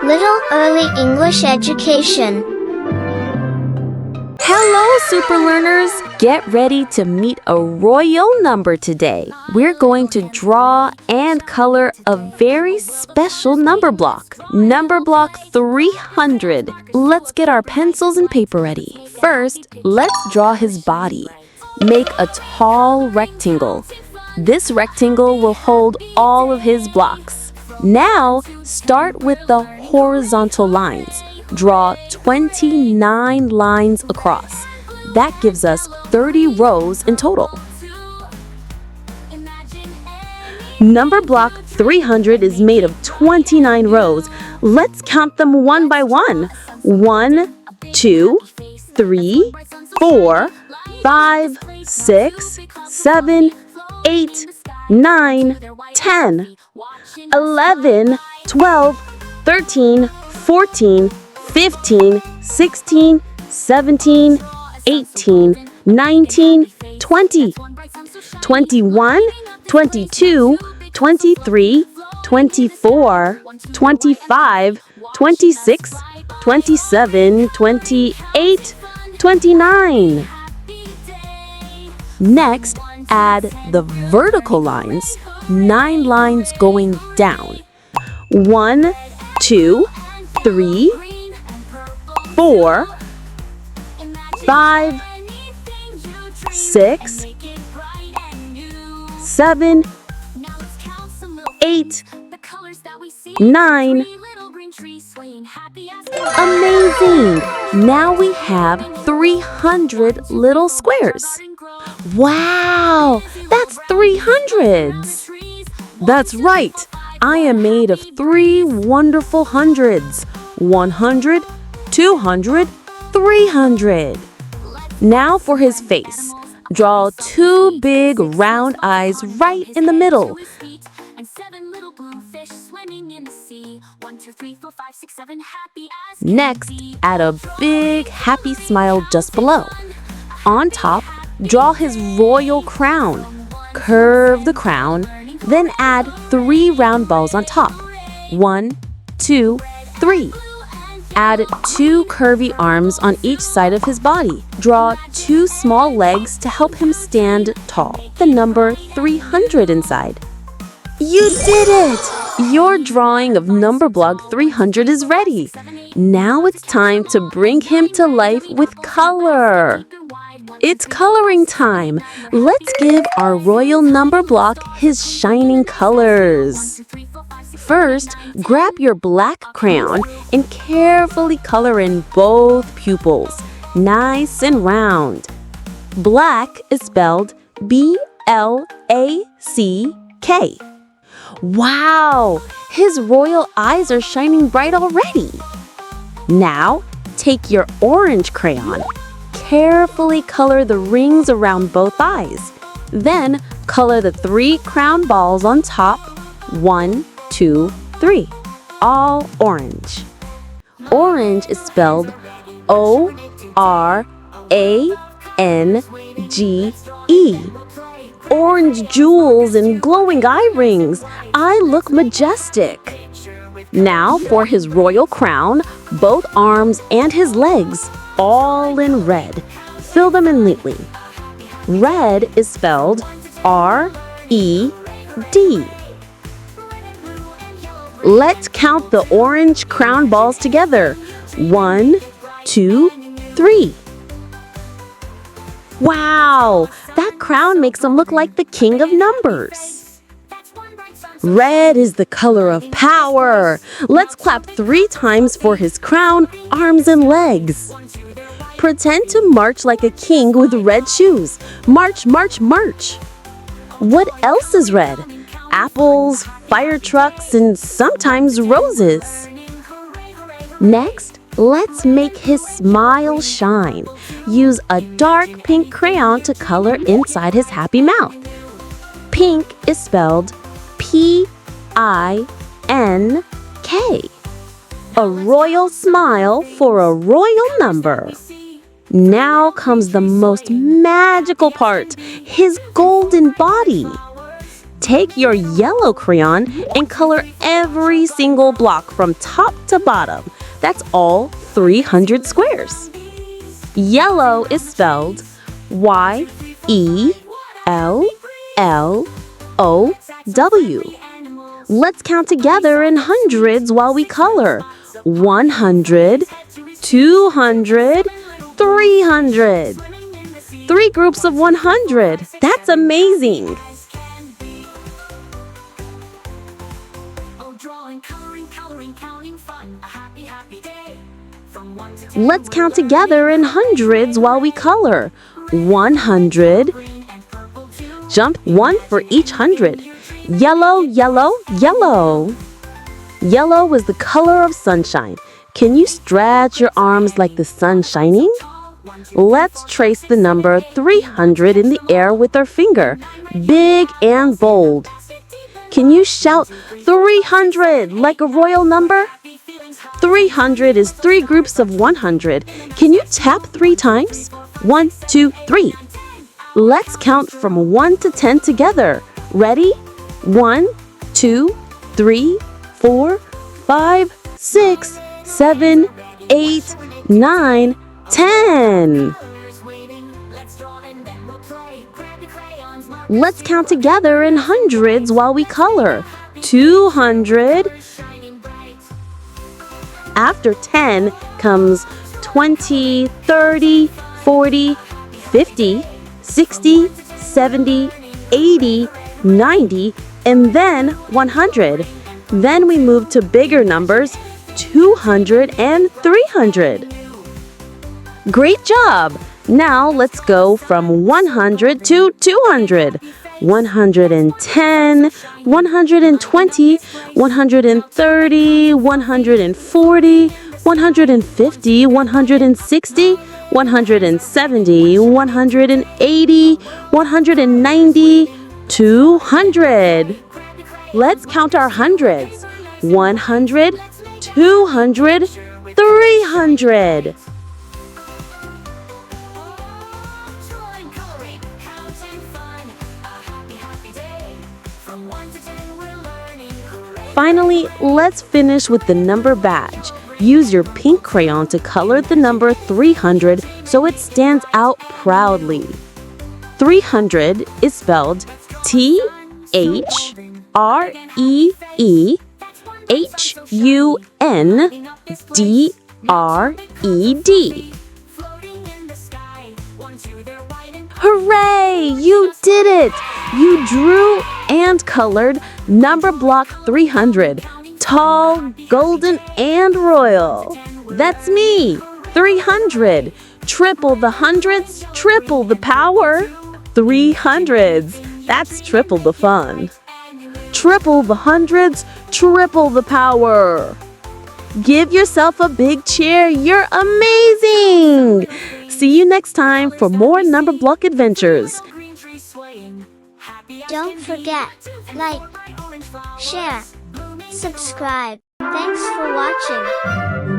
Little Early English Education. Hello, super learners! Get ready to meet a royal number today. We're going to draw and color a very special number block. Number block 300. Let's get our pencils and paper ready. First, let's draw his body. Make a tall rectangle. This rectangle will hold all of his blocks. Now, start with the horizontal lines. Draw 29 lines across. That gives us 30 rows in total. Number block 300 is made of 29 rows. Let's count them one by one. 1, 2, 3, 4, 5, 6, 7, 8, 9, 10, 11, 12, 13, 14, 15, 16, 17, 18, 19, 20, 21, 22, 23, 24, 25, 26, 27, 28, 29. Next, add the vertical lines, 9 lines going down. 1, 2, 3, 4, 5, 6, 7, 8, 9. Amazing! Now we have 300 little squares. Wow! That's 300s! That's right! I am made of 3 wonderful hundreds. 100, 200, 300. Now for his face. Draw 2 big round eyes right in the middle. Next, add a big happy smile just below. On top, draw his royal crown. Curve the crown, then add 3 round balls on top. 1, 2, 3. Add 2 curvy arms on each side of his body. Draw 2 small legs to help him stand tall. The number 300 inside. You did it! Your drawing of number block 300 is ready. Now it's time to bring him to life with color. It's coloring time. Let's give our royal number block his shining colors. First, grab your black crayon and carefully color in both pupils, nice and round. Black is spelled B-L-A-C-K. Wow! His royal eyes are shining bright already. Now, take your orange crayon. Carefully color the rings around both eyes. Then, color the 3 crown balls on top. 1, 2, 3. All orange. Orange is spelled O-R-A-N-G-E. Orange jewels and glowing eye rings. I look majestic. Now for his royal crown, both arms and his legs, all in red. Fill them in neatly. Red is spelled R-E-D. Let's count the orange crown balls together. 1, 2, 3. Wow! That crown makes him look like the king of numbers. Red is the color of power. Let's clap 3 times for his crown, arms, and legs. Pretend to march like a king with red shoes. March, march, march. What else is red? Apples, fire trucks, and sometimes roses. Next, let's make his smile shine. Use a dark pink crayon to color inside his happy mouth. Pink is spelled P-I-N-K. A royal smile for a royal number. Now comes the most magical part, his golden body. Take your yellow crayon and color every single block from top to bottom. That's all 300 squares. Yellow is spelled Y-E-L-L-O-W. Let's count together in hundreds while we color. 100, 200, 300. 3 groups of 100. That's amazing. Let's count together in hundreds while we color. 100. Jump 1 for each 100. Yellow, yellow, yellow. Yellow is the color of sunshine. Can you stretch your arms like the sun shining? Let's trace the number 300 in the air with our finger, big and bold. Can you shout 300 like a royal number? 300 is 3 groups of 100. Can you tap 3 times? 1, 2, 3. Let's count from 1 to 10 together. Ready? 1, 2, 3, 4, 5, 6, 7, 8, 9, 10. Let's count together in hundreds while we color. 200. After 10 comes 20, 30, 40, 50, 60, 70, 80, 90, and then 100. Then we move to bigger numbers, 200 and 300. Great job! Now let's go from 100 to 200. 110, 120, 130, 140, 150, 160, 170, 180, 190, 200. Let's count our hundreds. 100, 200, 300. Finally, let's finish with the number badge. Use your pink crayon to color the number 300 so it stands out proudly. 300 is spelled THREHUNDRED. Hooray! You did it! You drew and colored number block 300. Tall, golden, and royal. That's me! 300. Triple the hundreds, triple the power. 300s. That's triple the fun. Triple the hundreds, triple the power. Give yourself a big cheer. You're amazing! See you next time for more number block adventures. Don't forget, like, share, subscribe. Thanks for watching.